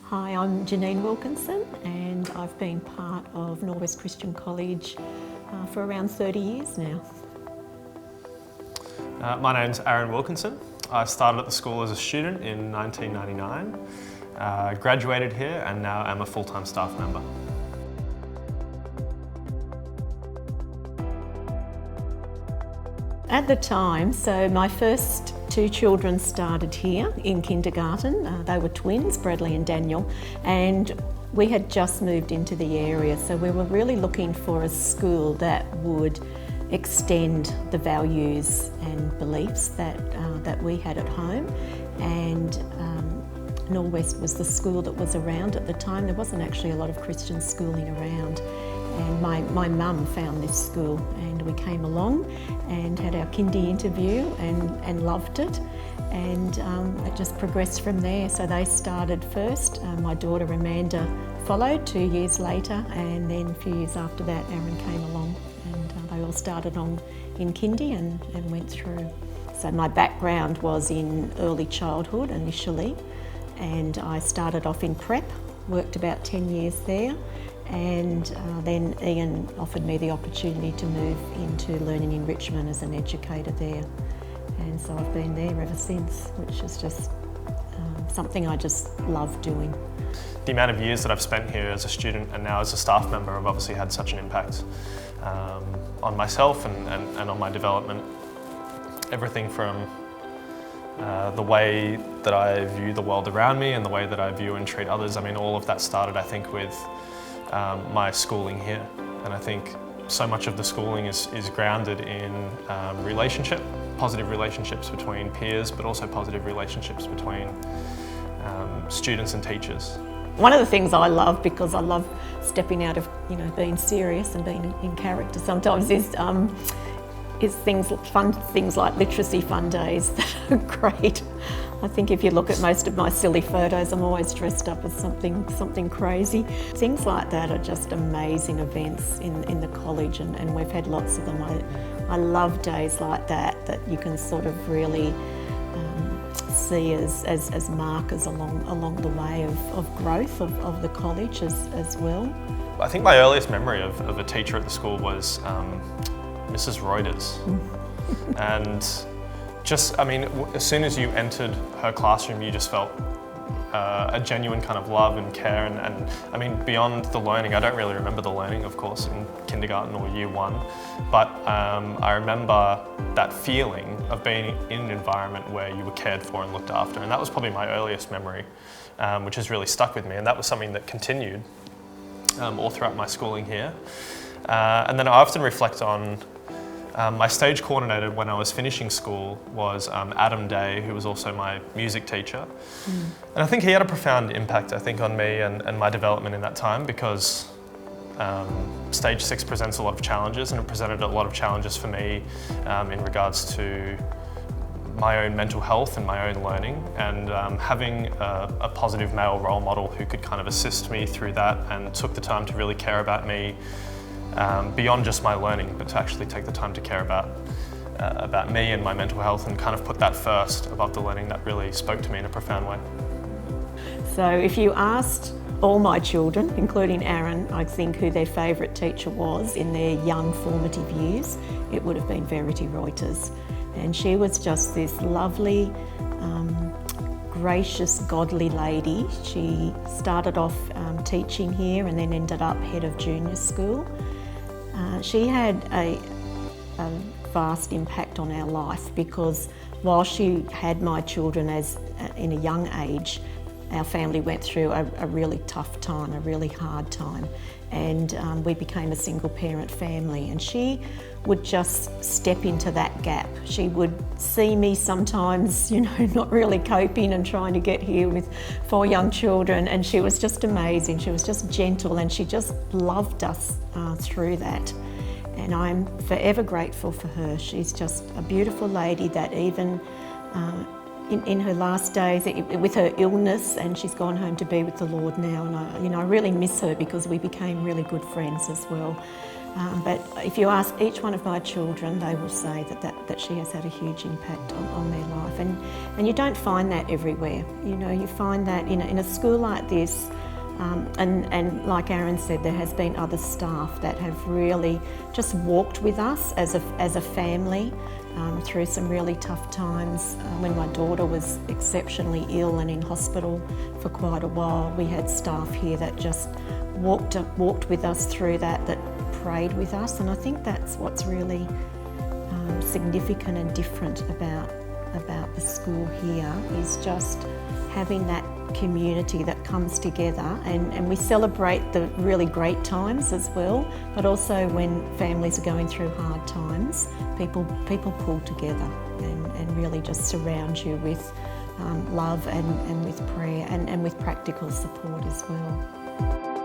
Hi, I'm Janine Wilkinson and I've been part of Norwest Christian College for around 30 years now. My name's Aaron Wilkinson. I started at the school as a student in 1999, graduated here and now am a full-time staff member. At the time, so my first two children started here in kindergarten. They were twins, Bradley and Daniel, and we had just moved into the area, so we were really looking for a school that would extend the values and beliefs that we had at home. And Norwest was the school that was around at the time. There wasn't actually a lot of Christian schooling around. And my mum found this school and we came along and had our kindy interview and loved it, and it just progressed from there. So they started first, my daughter Amanda followed 2 years later, and then a few years after that Aaron came along, and they all started on in kindy and went through. So my background was in early childhood initially, and I started off in prep, worked about 10 years there. And then Ian offered me the opportunity to move into learning enrichment as an educator there. And so I've been there ever since, which is just something I just love doing. The amount of years that I've spent here as a student and now as a staff member have obviously had such an impact on myself and on my development. Everything from the way that I view the world around me and the way that I view and treat others. I mean, all of that started, I think, with my schooling here, and I think so much of the schooling is grounded in positive relationships between peers, but also positive relationships between students and teachers. One of the things I love, because I love stepping out of being serious and being in character sometimes, is fun things like literacy fun days that are great. I think if you look at most of my silly photos, I'm always dressed up as something crazy. Things like that are just amazing events in the college, and we've had lots of them. I love days like that you can sort of really see as markers along the way of growth of the college as well. I think my earliest memory of a teacher at the school was Mrs. Reuters. And just, I mean, as soon as you entered her classroom, you just felt a genuine kind of love and care. And I mean, beyond the learning, I don't really remember the learning, of course, in kindergarten or year one, but I remember that feeling of being in an environment where you were cared for and looked after. And that was probably my earliest memory, which has really stuck with me. And that was something that continued all throughout my schooling here. And then I often reflect on my stage coordinator when I was finishing school was Adam Day, who was also my music teacher. And I think he had a profound impact, I think, on me and my development in that time, because Stage 6 presents a lot of challenges, and it presented a lot of challenges for me in regards to my own mental health and my own learning, and having a positive male role model who could kind of assist me through that and took the time to really care about me beyond just my learning, but to actually take the time to care about me and my mental health and kind of put that first above the learning. That really spoke to me in a profound way. So if you asked all my children, including Aaron, I think who their favourite teacher was in their young formative years, it would have been Verity Reuters. And she was just this lovely, gracious, godly lady. She started off teaching here and then ended up head of junior school. She had a vast impact on our life, because while she had my children in a young age, our family went through a really tough time, a really hard time, and we became a single parent family, and she would just step into that gap. She would see me sometimes, not really coping and trying to get here with 4 young children, and she was just amazing. She was just gentle, and she just loved us through that. And I'm forever grateful for her. She's just a beautiful lady that even in her last days, with her illness, and she's gone home to be with the Lord now, and I really miss her, because we became really good friends as well. But if you ask each one of my children, they will say that she has had a huge impact on their life. And you don't find that everywhere. You know, you find that in a school like this, and like Aaron said, there has been other staff that have really just walked with us as a family through some really tough times. When my daughter was exceptionally ill and in hospital for quite a while, we had staff here that just walked with us through that prayed with us, and I think that's what's really significant and different about the school here, is just having that community that comes together, and we celebrate the really great times as well, but also when families are going through hard times, people pull together and really just surround you with love and with prayer and with practical support as well.